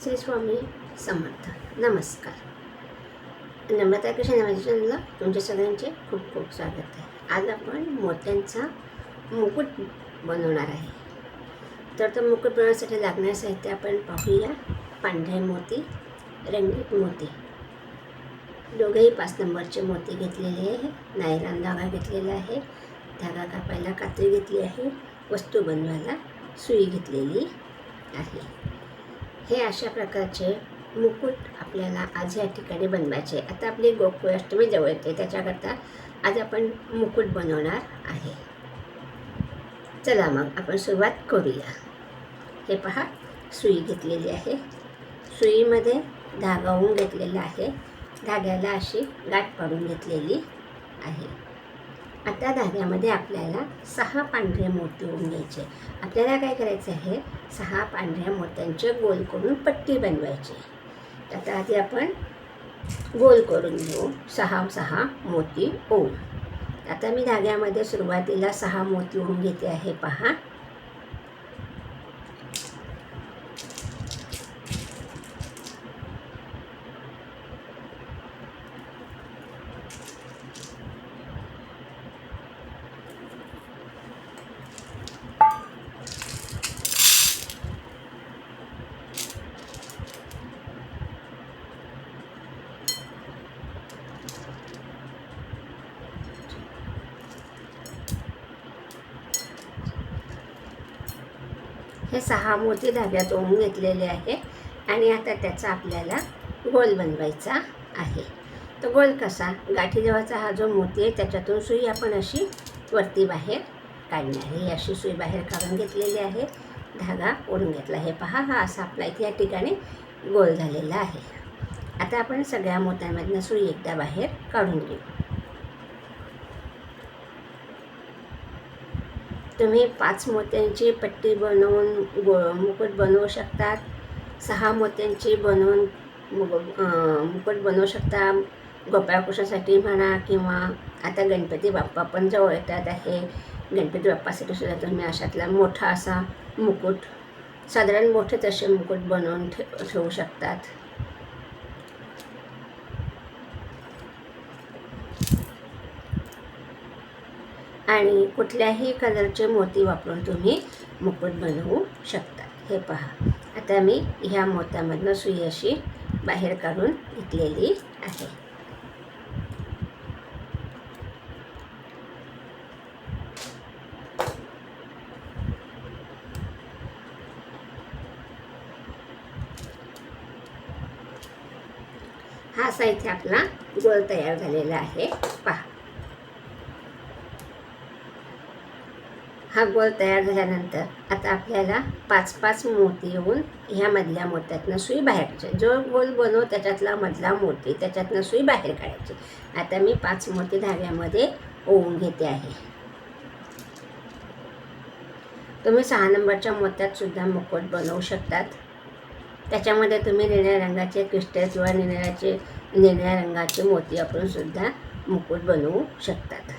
श्री स्वामी समर्थ. नमस्कार. नम्रता कृष्ण माझ्या चॅनलला तुमच्या सगळ्यांचे खूप खूप स्वागत आहे. आज आपण मोत्यांचा मुकुट बनवणार आहे. तर तो मुकुट बनवण्यासाठी लागणारे साहित्य आपण पाहूया. पांढरे मोती, रंगीत मोती, दोघेही 5 नंबरचे मोती घेतलेले आहे. नायलॉन धागा घेतलेला आहे. धागा कापायला कात्री घेतली आहे. वस्तू बनवायला सुई घेतलेली आहे. हे अशा प्रकारचे मुकुट आपल्याला आज या ठिकाणी बनवायचे. आता आपली गोकुळाष्टमी जवळ येते, त्याच्याकरता आज आपण मुकुट बनवणार आहे. चला मग आपण सुरुवात करूया. हे पहा, सुई घेतलेली आहे. सुईमध्ये धागा होऊन घेतलेला आहे. धाग्याला अशी गाठ पाडून घेतलेली आहे. आता धाग्यामध्ये आपल्याला 6 पांढरे मोती होऊन घ्यायचे. आपल्याला काय करायचं आहे, 6 पांढऱ्या मोत्यांचे गोल करून पट्टी बनवायची. आता आधी आपण गोल करून घेऊ. 6 मोती ओवून. आता मी धाग्यामध्ये सुरुवातीला 6 मोती ओवून घेते आहे. पहा, हे 6 मोती धाग्यात ओवून घेतलेले आहे. आणि आता त्याचा आपल्याला गोल बनवायचा आहे. तो गोल कसा, गाठीजवळचा हा जो मोती आहे त्याच्यातून सुई आपण अशी वरती बाहेर काढणार. ही अशी सुई बाहेर काढून घेतलेली आहे. धागा ओढून घेतला. हे पहा, हा असा आपला इथे या ठिकाणी गोल झालेला आहे. आता आपण सगळ्या मोत्यांमधनं सुई एकदा बाहेर काढून घेऊ. तुम्ही 5 मोत्यांची पट्टी बनवून मुकुट बनवू शकतात. 6 मोत्यांची बनवून मुकुट बनवू शकता. गोपाळकृष्णासाठी म्हणा, किंवा आता गणपती बाप्पा पण जवळ येतात आहे. गणपती बाप्पासाठी सुद्धा तुम्ही अशातला मोठा असा मुकुट, साधारण मोठेच असे मुकुट बनवून ठेवू शकतात. आणि कुठल्याही कलरचे मोती वापरून तुम्ही मुकुट बनवू शकता. हे पहा, आता मी ह्या मोत्यामधनं सुई अशी बाहेर काढून घेतलेली आहे. हा साहित्य आपला गोल तयार झालेला आहे. पहा, हा गोल तयार झाल्यानंतर आता आपल्याला 5 मोती येऊन ह्या मधल्या मोत्यातनं सुई बाहेर काढायची. जो गोल बनवू त्याच्यातला मधला मोती त्याच्यातनं सुई बाहेर काढायची. आता मी 5 मोती धाग्यामध्ये ओवून घेते आहे. तुम्ही 6 नंबरच्या मोत्यात सुद्धा मुकुट बनवू शकतात. त्याच्यामध्ये तुम्ही निळ्या रंगाचे क्रिस्टल किंवा निळ्या रंगाचे मोती वापरून सुद्धा मुकुट बनवू शकतात.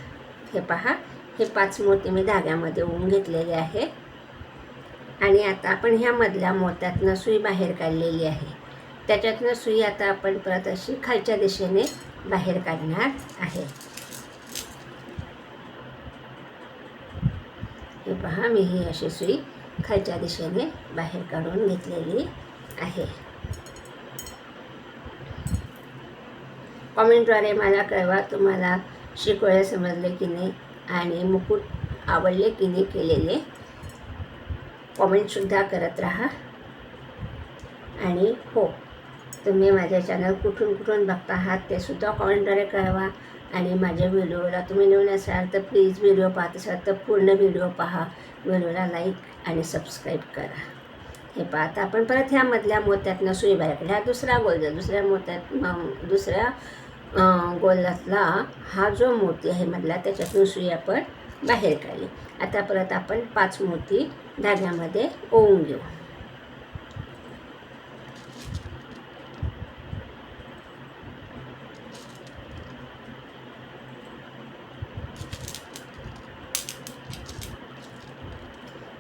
हे पहा, हे 5 मोती मी धाग्यामध्ये ओवून घेतलेले आहे. आणि आता आपण ह्या मधल्या मोत्यातनं सुई बाहेर काढलेली आहे. त्याच्यातनं सुई आता आपण परत अशी खालच्या दिशेने बाहेर काढणार आहे. हे पहा, मी ही अशी सुई खालच्या दिशेने बाहेर काढून घेतलेली आहे. कॉमेंटद्वारे मला कळवा तुम्हाला शिकवायला समजले की नाही आणि मुकुट आवडले की नाही केलेले. कॉमेंटसुद्धा करत राहा. आणि हो, तुम्ही माझे चॅनल कुठून बघता आहात ते सुद्धा कॉमेंटद्वारे कळवा. आणि माझ्या व्हिडिओला तुम्ही नवीन असाल तर प्लीज, व्हिडिओ पाहत असाल तर पूर्ण व्हिडिओ पहा. व्हिडिओला लाईक आणि सबस्क्राईब करा. हे पहा, आता आपण परत ह्या मधल्या मोत्यातनं सुई बाहेर काढली. हा दुसरा गोल झाला. दुसऱ्या गोलातला हा जो मोती आहे मधला त्याच्यातून सुई आपण बाहेर काढली. आता परत आपण 5 मोती धाग्यामध्ये ओवून घेऊ.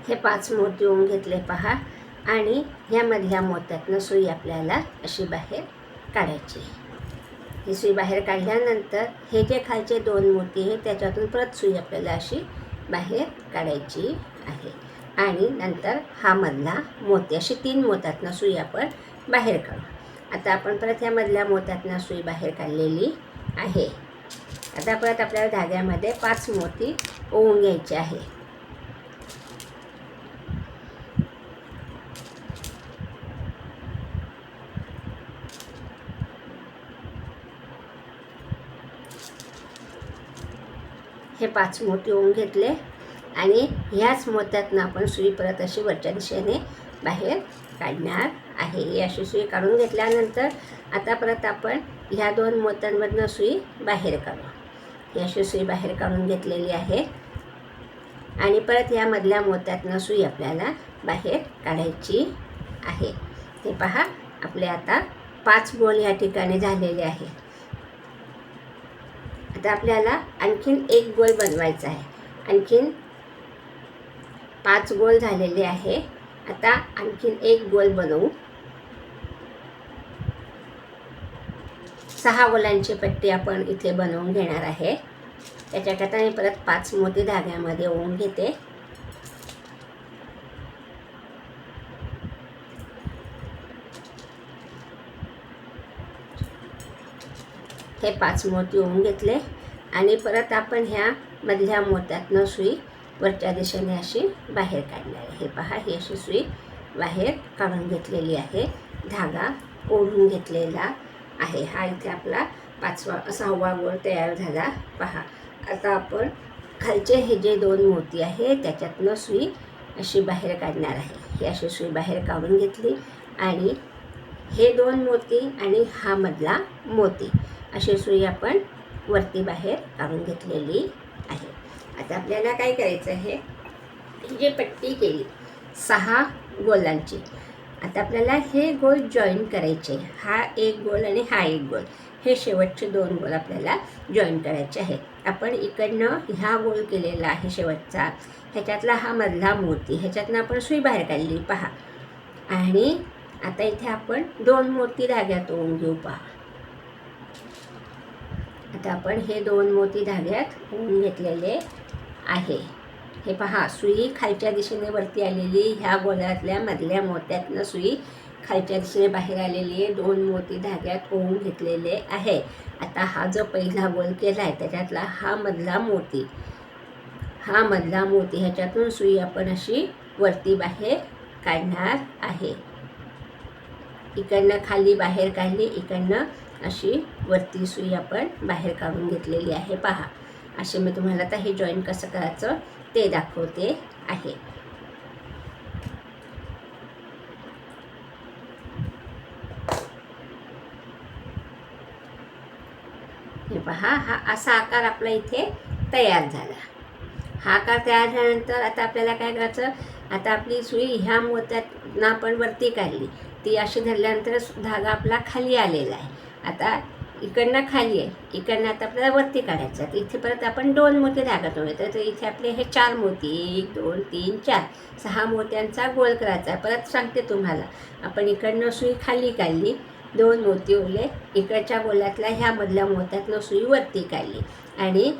हे 5 मोती ओवून घेतले. पहा, आणि ह्यामधल्या मोत्यातनं सुई आपल्याला अशी बाहेर काढायची. ही सुई बाहेर काढल्यानंतर हे जे खालचे 2 मोती आहे त्याच्यातून परत सुई आपल्याला अशी बाहेर काढायची आहे. आणि नंतर हा मधला मोती, अशी 3 मोत्यातनं सुई आपण बाहेर काढू. आता आपण परत ह्या मधल्या मोत्यातनं सुई बाहेर काढलेली आहे. आता परत आपल्याला धाग्यामध्ये 5 मोती ओवून घ्यायचे आहे. हे 5 मोती ओवून घेतले आणि ह्याच मोत्यातनं आपण सुई परत अशी वरच्या दिशेने बाहेर काढणार आहे. ही अशी सुई काढून घेतल्यानंतर आता परत आपण ह्या 2 मोत्यांमधनं सुई बाहेर काढू. ही अशी सुई बाहेर काढून घेतलेली आहे आणि परत ह्या मधल्या मोत्यातनं सुई आपल्याला बाहेर काढायची आहे. हे पहा, आपले आता 5 गोल या ठिकाणी झालेले आहे. आता आपल्याला आणखीन एक गोल बनवायचा आहे. आणखीन 5 गोल झालेले आहे. आता आणखीन एक गोल बनवू. 6 गोलांची पट्टी आपण इथे बनवून घेणार आहे. त्याच्याकरता मी परत 5 मोती धाग्यामध्ये ओवून घेते. हे 5 मोती ओवून घेतले आणि परत आपण ह्या मधल्या मोत्यातनं सुई वरच्या दिशेने अशी बाहेर काढणार आहे. हे पहा, ही अशी सुई बाहेर काढून घेतलेली आहे. धागा ओढून घेतलेला आहे. हा इथे आपला 6वा गोल तयार झाला. पहा, आता आपण खालचे हे जे 2 मोती आहे त्याच्यातनं सुई अशी बाहेर काढणार आहे. ही अशी सुई बाहेर काढून घेतली आणि हे 2 मोती आणि हा मधला मोती अशी सुई आपण वरती बाहेर काढून घेतलेली आहे. आता आपल्याला काय करायचं आहे, ही जी पट्टी केली 6 गोलांची, आता आपल्याला हे गोल जॉईन करायचे. हा एक गोल आणि हा एक गोल, हे शेवटचे 2 गोल आपल्याला जॉईन करायचे आहेत. आपण इकडनं ह्या गोल केलेला आहे शेवटचा, ह्याच्यातला हा मधला मोती, ह्याच्यातनं आपण सुई बाहेर काढली पहा. आणि आता इथे आपण 2 मोती धाग्यात ओवून घेऊ. पहा, आता आपण हे 2 मोती धाग्यात ओवून घेतलेले आहे. हे पहा, सुई खालच्या दिशेने वरती आलेली, ह्या गोलातल्या मधल्या मोत्यातनं सुई खालच्या दिशेने बाहेर आलेली आहे. 2 मोती धाग्यात ओवून घेतलेले आहे. आता हा जो पहिला गोल केला आहे त्याच्यातला हा मधला मोती ह्याच्यातून सुई आपण अशी वरती बाहेर काढणार आहे. इकडनं खाली बाहेर काढली, इकडनं अशी वरती सुई आपण बाहेर काढून घेतलेली आहे. पहा, असे मी तुम्हाला आता हे जॉईन कसं करायचं ते दाखवते आहे. हे पहा, हा असा आकार आपला इथे तयार झाला. हा आकार तयार झाल्यानंतर आता आपल्याला काय करायचं, आता आपली सुई ह्या मोत्यातनं आपण वरती काढली, ती अशी धरल्यानंतर धागा आपला खाली आलेला आहे. आता इकडनं खाली आहे, इकडनं आता आपल्याला वरती काढायचं आहे. इथे परत आपण 2 मोती धागा ठेवायचं. तर इथे आपले हे 4 मोती, 1 2 3 4 6 मोत्यांचा गोल करायचा आहे. परत सांगते तुम्हाला, आपण इकडनं सुई खाली काढली, 2 मोती ओवले, इकडच्या गोलातल्या ह्या मधल्या मोत्यातनं सुई वरती काढली आणि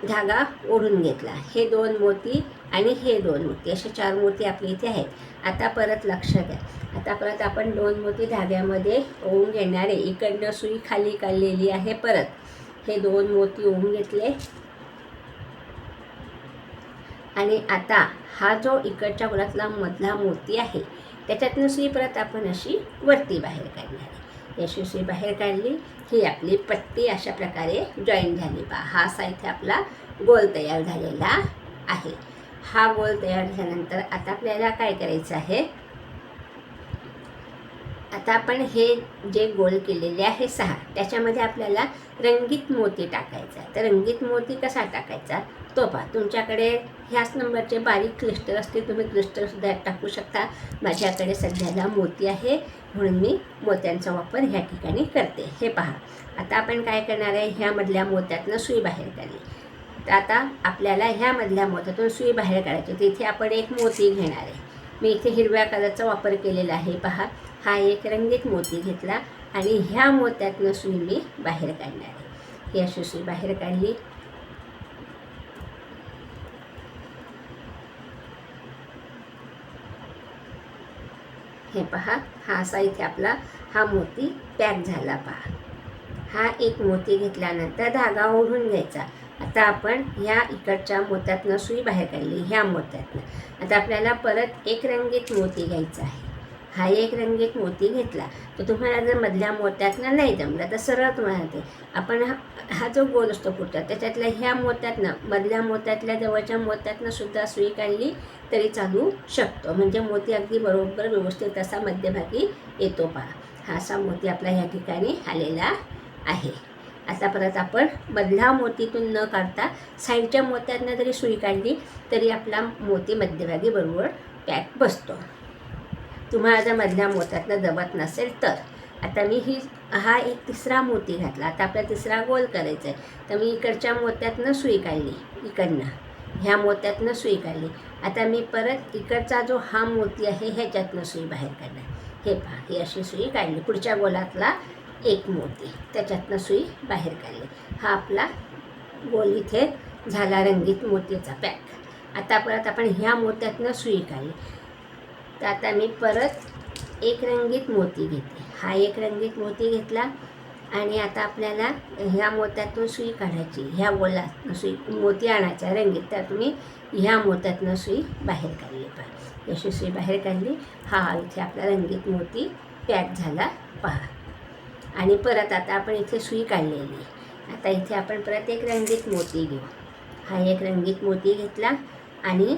धागा ओढून घेतला. हे 2 मोती आणि हे 2 मोती, असे 4 मोती आपले इथे आहेत. आता परत लक्ष द्या, आता परत आपण 2 मोती धाग्यामध्ये ओवून घेणार आहे. इकडनं सुई खाली काढलेली आहे. परत हे 2 मोती ओवून घेतले आणि आता हा जो इकडच्या गोलातला मधला मोती आहे त्याच्यातनं सुई परत आपण अशी वरती बाहेर काढणार आहे. अशी सुई बाहेर काढली, ही आपली पट्टी अशा प्रकारे जॉईन झाली. पहा, हा असा इथे आपला गोल तयार झालेला आहे. हा गोल तयार झाल्यानंतर आता आपल्याला काय करायचं आहे, आता आपण हे जे गोल केलेले आहे 6, त्याच्यामध्ये आपल्याला रंगीत मोती टाकायचा आहे. तर रंगीत मोती कसा टाकायचा तो पहा. तुमच्याकडे ह्याच नंबरचे बारीक क्लिस्टर असतील, तुम्ही क्लिस्टरसुद्धा टाकू शकता. माझ्याकडे सध्याला मोती आहे म्हणून मी मोत्यांचा वापर ह्या ठिकाणी करते. हे पहा, आता आपण काय करणार आहे, ह्यामधल्या मोत्यातनं सुई बाहेर काढली. तर आता आपल्याला ह्यामधल्या मोत्यातून सुई बाहेर काढायची. तिथे आपण एक मोती घेणार आहे मी इथे हिरव्या कलरचा वापर केलेला आहे पहा. हा एक रंगीत मोती घेतला आणि ह्या मोत्यातनं सुई मी बाहेर काढणार आहे. ही अशी सुई बाहेर काढली. हे पहा, हा असा इथे आपला हा मोती पॅक झाला पहा. हा एक मोती घेतल्यानंतर धागा ओढून घ्यायचा. आता आपण ह्या इकडच्या मोत्यातनं सुई बाहेर काढली, ह्या मोत्यातनं. आता आपल्याला परत एक रंगीत मोती घ्यायचा आहे. हा एक रंगीत मोती घेतला तर तुम्हाला जर मधल्या मोत्यातनं नाही जमलं तर सरळ तुम्हाला ते आपण हा जो गोल असतो पुढचा त्याच्यातल्या ह्या मोत्यातनं मधल्या मोत्यातल्या जवळच्या मोत्यातनं सुद्धा सुई काढली तरी चालू शकतो. म्हणजे मोती अगदी बरोबर व्यवस्थित असा मध्यभागी येतो पहा. हा असा मोती आपला ह्या ठिकाणी आलेला आहे. आता परत आपण मधला मोतीतून न काढता साईडच्या मोत्यातनं जरी सुई काढली तरी आपला मोती मध्यभागी बरोबर पॅक बसतो. तुम्हाला जर मधल्या मोत्यातनं जमत नसेल तर आता मी हा एक तिसरा मोती घातला. आता आपला तिसरा गोल करायचा आहे. तर मी इकडच्या मोत्यातनं सुई काढली, इकडनं ह्या मोत्यातनं सुई काढली. आता मी परत इकडचा जो हा मोती आहे ह्याच्यातनं सुई बाहेर काढणार. हे पहा, ही अशी सुई काढली. पुढच्या गोलातला एक मोती त्याच्यातनं सुई बाहेर काढली. हा आपला गोल इथे झाला रंगीत मोतीचा पॅक. आता परत आपण ह्या मोत्यातनं सुई काढली. तर आता मी परत एक रंगीत मोती घेतली. हा एक रंगीत मोती घेतला आणि आता आपल्याला ह्या मोत्यातून सुई काढायची. ह्या गोलातनं सुई मोती आणायचा रंगीत. तर तुम्ही ह्या मोत्यातनं सुई बाहेर काढली पहा. अशी सुई बाहेर काढली. हा इथे आपला रंगीत मोती पॅक झाला पहा. आणि परत आता आपण इथे सुई काढलेली. आता इथे आपण परत एक रंगीत मोती घेऊ. हा एक रंगीत मोती घेतला आणि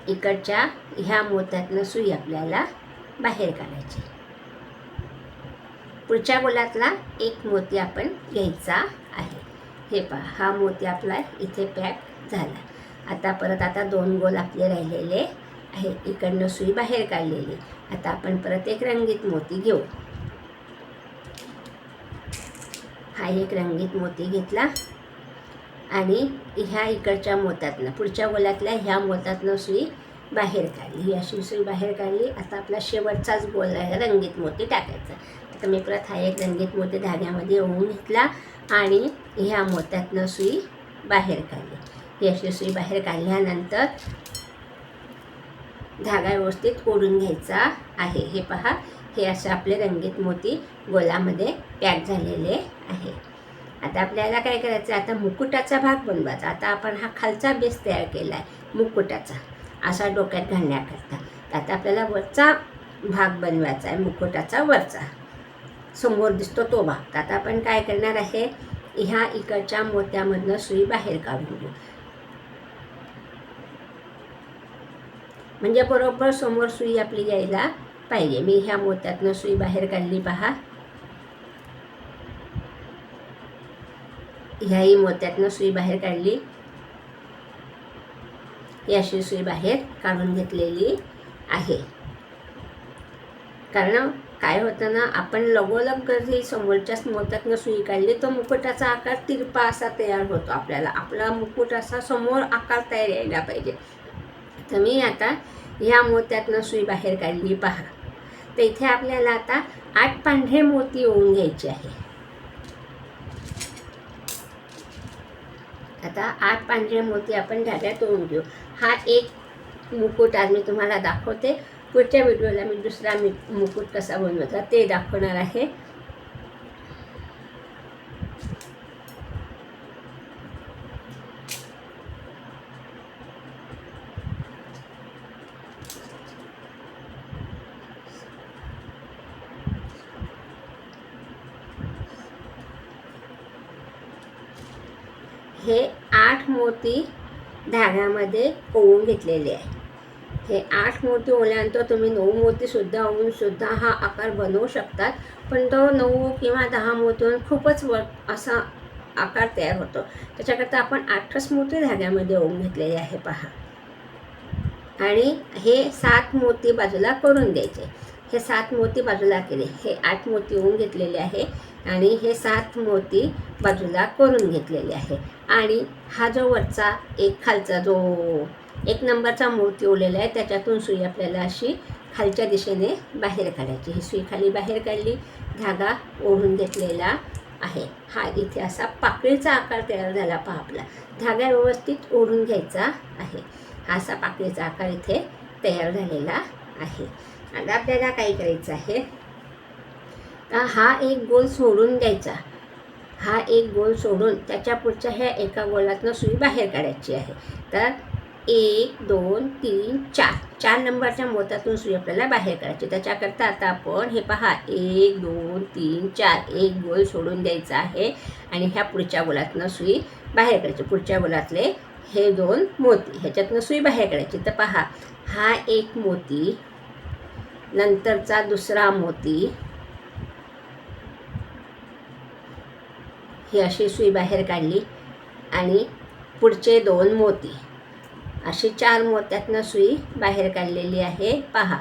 इकडच्या ह्या मोत्यातनं सुई आपल्याला बाहेर काढायची. पुढच्या गोलातला एक मोती आपण घ्यायचा आहे. हे पहा, हा मोती आपला इथे पॅक झाला. आता परत दोन गोल आपले राहिलेले आहे. इकडनं सुई बाहेर काढलेली. आता आपण परत एक रंगीत मोती घेऊ. हा एक रंगीत मोती घेतला आणि ह्या इकडच्या मोत्यातनं पुढच्या गोलातल्या ह्या मोत्यातनं सुई बाहेर काढली. ही अशी सुई बाहेर काढली. आता आपला शेवटचाच गोल आहे रंगीत मोती टाकायचा. आता मी परत हा एक रंगीत मोती धाग्यामध्ये ओवून घेतला आणि ह्या मोत्यातनं सुई बाहेर काढली. ही अशी सुई बाहेर काढल्यानंतर धागा व्यवस्थित ओढून घ्यायचा आहे. हे पहा, हे असे आपले रंगीत मोती गोलामध्ये पॅक झालेले आहे. आता आपल्याला काय करायचं, आता मुकुटाचा भाग बनवायचा. आता आपण हा खालचा बेस तयार केला आहे मुकुटाचा असा डोक्यात घालण्याकरता. आता आपल्याला वरचा भाग बनवायचा आहे मुकुटाचा वरचा समोर दिसतो तो भाग. आता आपण काय करणार आहे, ह्या इकडच्या मोत्यामधनं सुई बाहेर काढून घेऊ. म्हणजे बरोबर समोर सुई आपली यायला पाहिजे. मी ह्या मोत्यातनं सुई बाहेर काढली पहा. ह्याही मोत्यातनं सुई बाहेर काढली. ही अशी सुई बाहेर काढून घेतलेली आहे. कारण काय होतं ना, आपण लगोलग जरी समोरच्याच मोत्यातनं सुई काढली तर मुकुटाचा आकार तिरपा असा तयार होतो. आपला मुकुट असा समोर आकार तयार यायला पाहिजे. तर मी आता ह्या मोत्यातनं सुई बाहेर काढली पहा. तर इथे आपल्याला आता 8 पांढरे मोती ओवून घ्यायचे आहे. आता 8 पांढरे मोती आपण धाग्यात ओवून घेऊ. हा एक मुकुट आज मी तुम्हाला दाखवते. पुढच्या व्हिडिओला मी दुसरा मुकुट कसा बनवायचा ते दाखवणार आहे. हे 8 मोती धाग्यामध्ये ओवून घेतलेले आहे. हे 8 मोती ओवल्यानंतर तुम्ही 9 मोतीसुद्धा ओवून सुद्धा हा आकार बनवू शकतात. पण तो 9 किंवा 10 मोतीहून खूपच असा आकार तयार होतो. त्याच्याकरता आपण 8च मोती धाग्यामध्ये ओवून घेतलेले आहे पहा. आणि हे 7 मोती बाजूला करून द्यायचे. हे 7 मोती बाजूला केले. हे 8 मोती ओवून घेतलेले आहे आणि हे 7 मोती बाजूला करून घेतलेले आहे. आणि हा जो वरचा एक खालचा जो 1 नंबरचा मोती ओढलेला आहे, त्याच्यातून सुई आपल्याला अशी खालच्या दिशेने बाहेर काढायची. ही सुई खाली बाहेर काढली, धागा ओढून घेतलेला आहे. हा इथे असा पाकळीचा आकार तयार झाला पहा आपला. धागा व्यवस्थित ओढून घ्यायचा आहे. हा असा पाकळीचा आकार इथे तयार झालेला आहे. आता आपल्याला काय करायचं आहे, तर हा एक गोल सोडून द्यायचा. हा एक गोल सोडून त्याच्या पुढच्या ह्या एका गोलातनं सुई बाहेर काढायची आहे. तर 1 2 3 4 4 नंबरच्या मोत्यातून सुई आपल्याला बाहेर काढायची. त्याच्याकरता आता आपण हे पहा 1 2 3 4 एक गोल सोडून द्यायचा आहे आणि ह्या पुढच्या गोलातनं सुई बाहेर काढायची. पुढच्या गोलातले हे 2 मोती ह्याच्यातनं सुई बाहेर काढायची. तर पहा, हा एक मोती, नंतरचा दुसरा मोती, ही अशी सुई बाहेर काढली आणि पुढचे 2 मोती, अशी 4 मोत्यातनं सुई बाहेर काढलेली आहे पहा.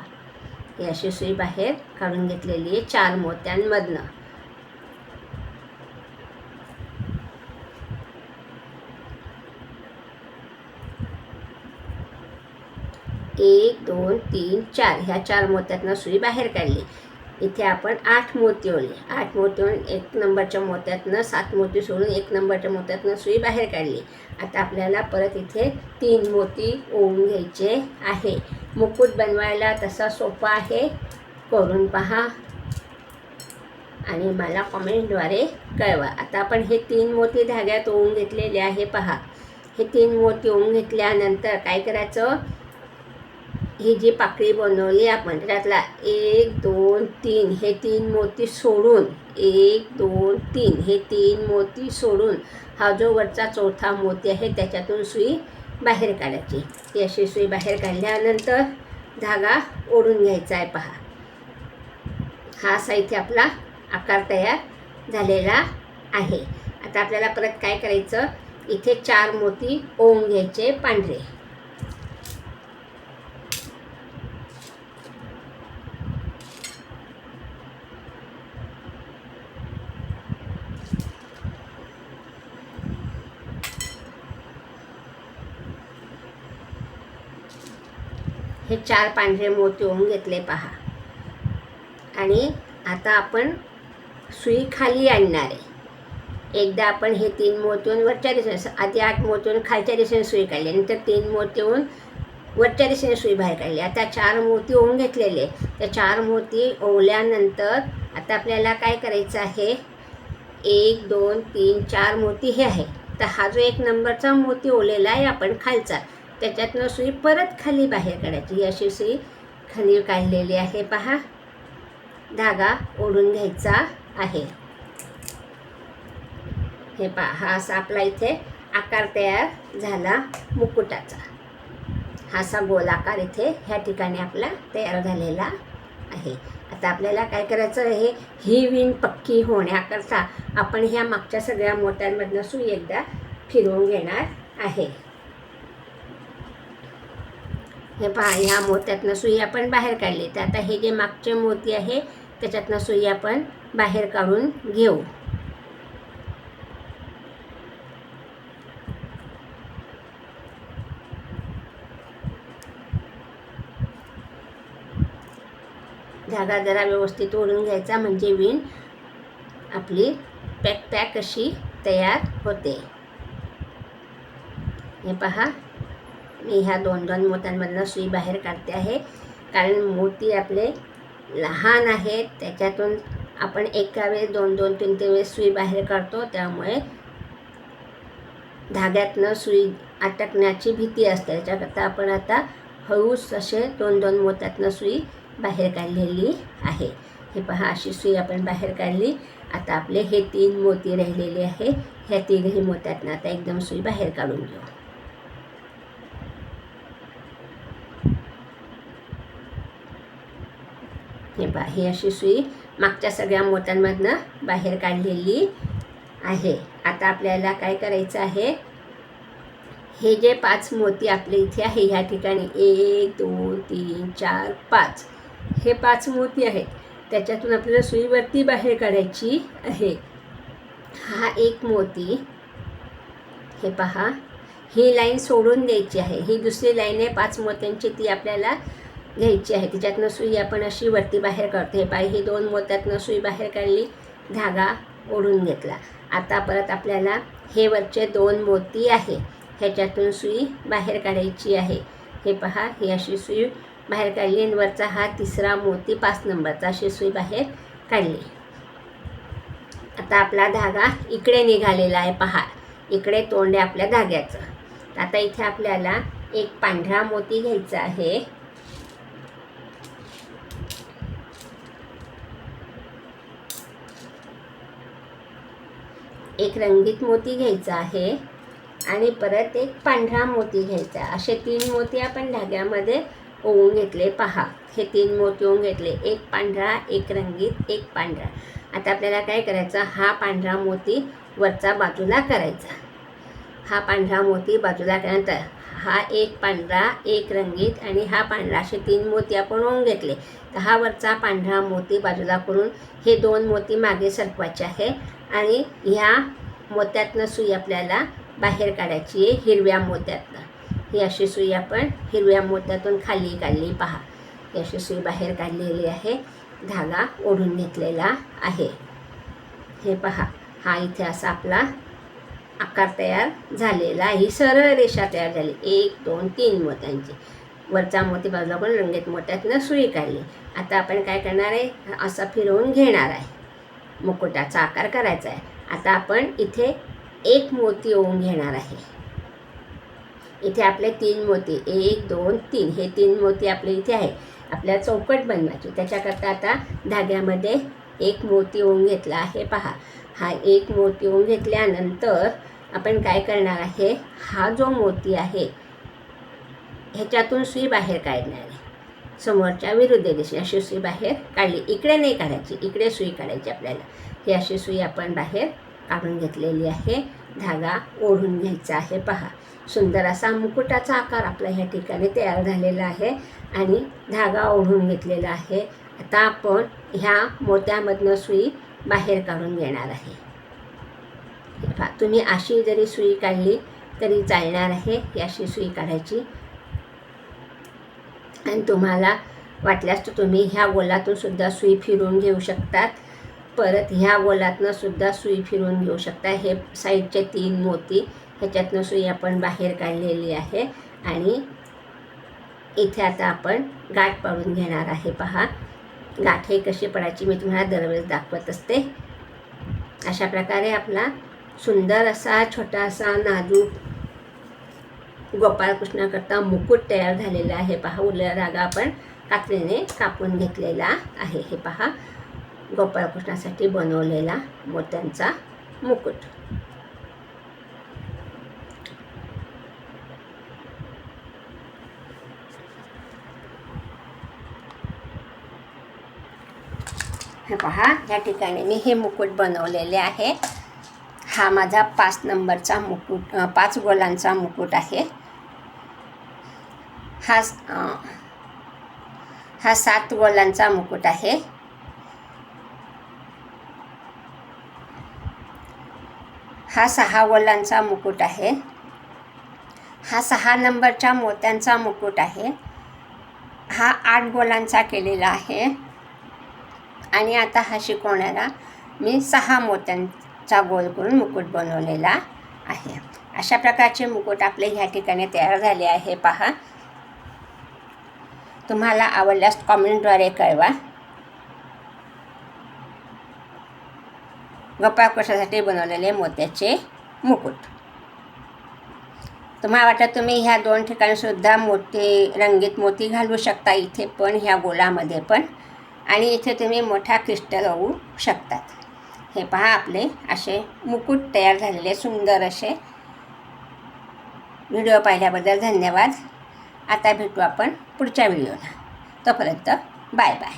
ही अशी सुई बाहेर काढून घेतलेली आहे 4 मोत्यांमधनं. 1 2 3 4 ह्या 4 मोत्यातनं सुई बाहेर काढली. इथे आपण 8 मोती ओढले. 8 मोती ओढून 1 नंबरच्या मोत्यातनं 7 मोती सोडून 1 नंबरच्या मोत्यातनं सुई बाहेर काढली. आता आपल्याला परत इथे 3 मोती ओढून घ्यायचे आहे. मुकुट बनवायला तसा सोपा आहे, करून पहा आणि मला कमेंटद्वारे कळवा. आता आपण हे 3 मोती धाग्यात ओढून घेतलेले आहे पहा. हे 3 मोती ओढून घेतल्यानंतर काय करायचं, ही जी पाकळी बनवली आपण त्यातला 1 2 3 हे 3 मोती सोडून, 1 2 3 हे 3 मोती सोडून हा जो वरचा चौथा मोती आहे त्याच्यातून सुई बाहेर काढायची. ही अशी सुई बाहेर काढल्यानंतर धागा ओढून घ्यायचा आहे पहा. हा असा इथे आपला आकार तयार झालेला आहे. आता आपल्याला परत काय करायचं, इथे 4 मोती ओढून घ्यायचे पांढरे. हे 4 पांढरे मोती ओढून घेतले पहा आणि आता आपण सुई खाली आणणार आहे. एकदा आपण हे 3 मोती वरच्या दिशेने, आधी 8 मोती खालच्या दिशेने सुई काढली, नंतर 3 मोती वरच्या दिशेने सुई बाहेर काढली. आता 4 मोती ओढून घेतलेले. त्या 4 मोती ओढल्यानंतर आता आपल्याला काय करायचं आहे, 1 2 3 4 मोती हे आहे. तर हा जो 1 नंबरचा मोती ओढलेला आहे आपण खालचा, त्याच्यातनं सुई परत खाली बाहेर काढायची. ही अशी सुई खाली काढलेली आहे पहा. धागा ओढून घ्यायचा आहे. हे पहा, हा असा आपला इथे आकार तयार झाला मुकुटाचा. हा असा गोलाकार इथे ह्या ठिकाणी आपला तयार झालेला आहे. आता आपल्याला काय करायचं आहे, ही विण पक्की होण्याकरता आपण ह्या मागच्या सगळ्या मोत्यांमधनं सुई एकदा फिरवून घेणार आहे. हे पहा, ह्या मोत्यातनं सुई आपण बाहेर काढली. तर आता हे जे मागचे मोती आहे त्याच्यातनं सुई आपण बाहेर काढून घेऊ. धागा जरा व्यवस्थित ओढून घ्यायचा, म्हणजे विण आपली पॅक अशी तयार होते. हे पहा, मी ह्या 2 मोत्यांमधनं सुई बाहेर काढते आहे, कारण मोती आपले लहान आहेत. त्याच्यातून आपण एका वेळेस 2 3 वेळेस सुई बाहेर काढतो, त्यामुळे धाग्यातनं सुई अटकण्याची भीती असते. त्याच्याकरता आपण आता हळूच असे 2 मोत्यातनं सुई बाहेर काढलेली आहे. हे पहा, अशी सुई आपण बाहेर काढली. आता आपले हे 3 मोती राहिलेले आहे. ह्या 3ही मोत्यातनं आता एकदम सुई बाहेर काढून घेऊ. हे पहा, ही अशी सुई मागच्या सगळ्या मोत्यांमधनं बाहेर काढलेली आहे. आता आपल्याला काय करायचं आहे, हे जे 5 मोती आपले इथे आहे ह्या ठिकाणी 1 2 3 4 5 हे 5 मोती आहेत. त्याच्यातून आपल्याला सुई वरती बाहेर काढायची आहे. हा एक मोती, हे पहा, ही लाईन सोडून द्यायची आहे. ही दुसरी लाईन आहे 5 मोत्यांची, ती आपल्याला घ्यायची आहे. तिच्यातनं सुई आपण अशी वरती बाहेर काढतो. हे पाय, ही 2 मोत्यातनं सुई बाहेर काढली, धागा ओढून घेतला. आता परत आपल्याला हे वरचे 2 मोती आहे ह्याच्यातून सुई बाहेर काढायची आहे. हे पहा, ही अशी सुई बाहेर काढली आणि वरचा हा तिसरा मोती 5 नंबरचा अशी सुई बाहेर काढली. आता आपला धागा इकडे निघालेला आहे. पहा, इकडे तोंड आहे आपल्या धाग्याचं. आता इथे आपल्याला एक पांढरा मोती घ्यायचा आहे. एक रंगीत मोती घ्यायचा आहे आणि परत एक पांढरा मोती घ्यायचा. असे 3 मोती आपण धाग्यामध्ये ओवून घेतले. पहा, हे 3 मोती ओवून घेतले. एक पांढरा, एक रंगीत, एक पांढरा. आता आपल्याला काय करायचं, हा पांढरा मोती वरचा बाजूला करायचा. हा पांढरा मोती बाजूला केल्यानंतर हा एक पांढरा, एक रंगीत आणि हा पांढरा असे 3 मोती आपण ओवून घेतले. तर हा वरचा पांढरा मोती बाजूला करून हे 2 मोती मागे सरकवायचे आहे आणि ह्या मोत्यातनं सुई आपल्याला बाहेर काढायची आहे, हिरव्या मोत्यातनं. ही अशी सुई आपण हिरव्या मोत्यातून खाली काढली. पहा, ही अशी सुई बाहेर काढलेली आहे, धागा ओढून घेतलेला आहे. हे पहा, हा इथे असा आपला आकार तयार झालेला आहे. ही सरळ रेषा तयार झाली 1 2 3 मोत्यांची. वरचा मोती बाजूला पण रंगीत मोत्यातनं सुई काढली. आता आपण काय करणार आहे, असा फिरवून घेणार आहे, मुकुटाचा आकार करायचा आहे. आता आपण इथे एक मोती ओवून घेणार आहे. इथे आपले 3 मोती 1 2 3 हे 3 मोती आपले इथे आहे. आपल्याला चौकट बनवायची. त्याच्याकरता आता धाग्यामध्ये एक मोती ओवून घेतला आहे. पहा, हा एक मोती ओवून घेतल्यानंतर आपण काय करणार आहे, हा जो मोती आहे ह्याच्यातून सुई बाहेर काढणार आहे. समोरच्या विरुद्ध दिशेने अशी सुई बाहेर काढली. इकडे नाही काढायची, इकडे सुई काढायची आपल्याला. ही अशी सुई आपण बाहेर काढून घेतलेली आहे. धागा ओढून घ्यायचा आहे. पहा, सुंदर असा मुकुटाचा आकार आपला ह्या ठिकाणी तयार झालेला आहे आणि धागा ओढून घेतलेला आहे. आता आपण ह्या मोत्यामधनं सुई बाहेर काढून घेणार आहे. पहा, तुम्ही अशी जरी सुई काढली तरी चालणार आहे. ही अशी सुई काढायची आणि तुम्हाला वाटल्यास तर तुम्ही ह्या गोलातून सुद्धा सुई फिरवून घेऊ शकतात. परत ह्या गोलातनं सुद्धा सुई फिरवून घेऊ शकता. हे साईडचे 3 मोती ह्याच्यातनं सुई आपण बाहेर काढलेली आहे आणि इथे आता आपण गाठ पाडून घेणार आहे. पहा, गाठ हे कशी पडायची मी तुम्हाला दरवेळेस दाखवत असते. अशा प्रकारे आपला सुंदर असा छोटासा नाजूक गोपाळकृष्णाकरता मुकुट तयार झालेला आहे. पहा, उरलेला धागा आपण कात्रीने कापून घेतलेला आहे. हे पहा, गोपाळकृष्णासाठी बनवलेला मोत्यांचा मुकुट. हे पहा, या ठिकाणी मी हे मुकुट बनवलेले आहे. हा माझा 5 नंबरचा मुकुट, 5 गोलांचा मुकुट आहे. हा 7 गोलांचा मुकुट आहे. हा 6 गोलांचा मुकुट आहे. हा 6 नंबरच्या मोत्यांचा मुकुट आहे. हा 8 गोलांचा केलेला आहे आणि आता हा शिकवणारा मी 6 मोत्यांचा गोल करून मुकुट बनवलेला आहे. अशा प्रकारचे मुकुट आपले ह्या ठिकाणी तयार झाले आहे. पहा, तुम्हाला आवडल्यास कॉमेंटद्वारे कळवा. गोपाळकृष्णासाठी बनवलेले मोत्याचे मुकुट. तुम्हाला वाटतं तुम्ही ह्या 2 ठिकाणी सुद्धा मोठे रंगीत मोती घालू शकता, इथे पण ह्या गोलामध्ये पण, आणि इथे तुम्ही मोठा क्रिस्टल होऊ शकतात. हे पहा, आपले असे मुकुट तयार झालेले सुंदर असे. व्हिडिओ पाहिल्याबद्दल धन्यवाद. आता भेटू आपण पुढच्या व्हिडिओला. तोपर्यंत बाय बाय.